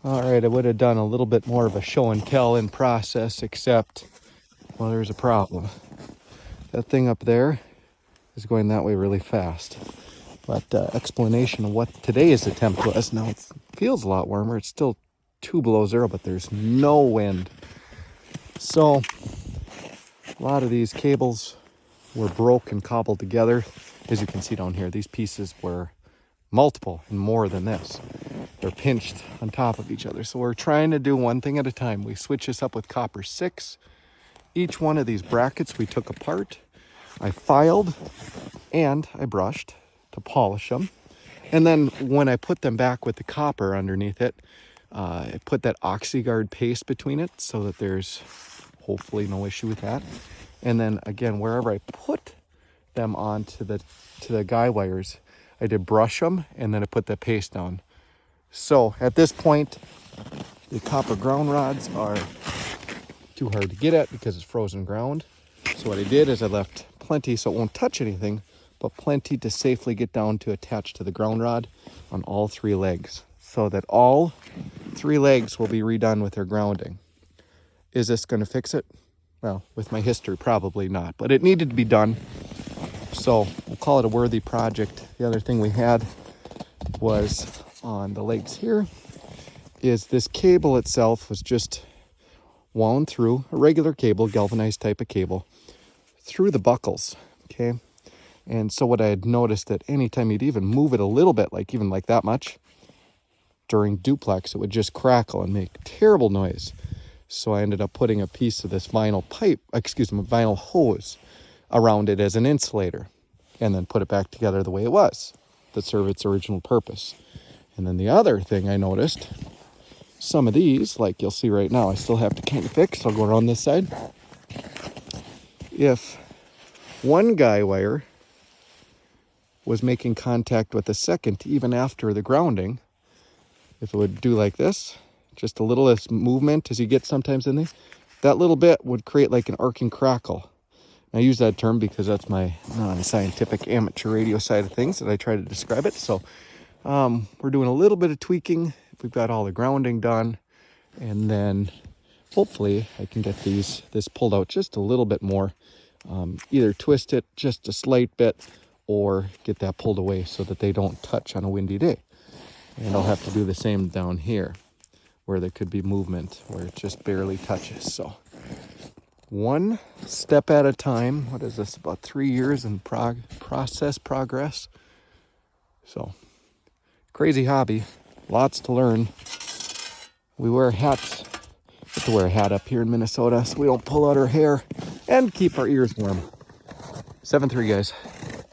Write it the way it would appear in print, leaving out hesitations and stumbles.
All right, I would have done a little bit more of a show and tell in process, except, well, there's a problem. That thing up there is going that way really fast. But explanation of what today's attempt was. Now it feels a lot warmer. It's still 2 below zero, but there's no wind. So a lot of these cables were broke and cobbled together. As you can see down here, these pieces were multiple and more than this. They're pinched on top of each other. So we're trying to do one thing at a time. We switch this up with copper 6. Each one of these brackets we took apart. I filed and I brushed to polish them. And then when I put them back with the copper underneath it, I put that OxyGuard paste between it so that there's hopefully no issue with that. And then again, wherever I put them onto the guy wires, I did brush them and then I put the paste down. So at this point, the copper ground rods are too hard to get at because it's frozen ground. So what I did is I left plenty so it won't touch anything, but plenty to safely get down to attach to the ground rod on all 3 legs, so that all 3 legs will be redone with their grounding. Is this going to fix it? Well, with my history, probably not, but it needed to be done. So we'll call it a worthy project. The other thing we had was on the legs here is this cable itself was just wound through a regular cable, galvanized type of cable, through the buckles, okay? And so what I had noticed that anytime you'd even move it a little bit, like even like that much, during duplex, it would just crackle and make terrible noise. So I ended up putting a piece of this vinyl hose around it as an insulator, and then put it back together the way it was to serve its original purpose. And then the other thing I noticed, some of these, like you'll see right now, I still have to kind of fix. I'll go around this side. If one guy wire was making contact with the second, even after the grounding, if it would do like this, just a little less movement as you get sometimes in there, that little bit would create like an arcing crackle. I use that term because that's my non-scientific amateur radio side of things that I try to describe it. So we're doing a little bit of tweaking. We've got all the grounding done, and then hopefully I can get this pulled out just a little bit more. Either twist it just a slight bit or get that pulled away so that they don't touch on a windy day. And I'll have to do the same down here where there could be movement where it just barely touches. So one step at a time. What is this, about 3 years in progress? So crazy hobby, lots to learn. We wear hats. We have to wear a hat up here in Minnesota so we don't pull out our hair and keep our ears warm. 7-3, guys.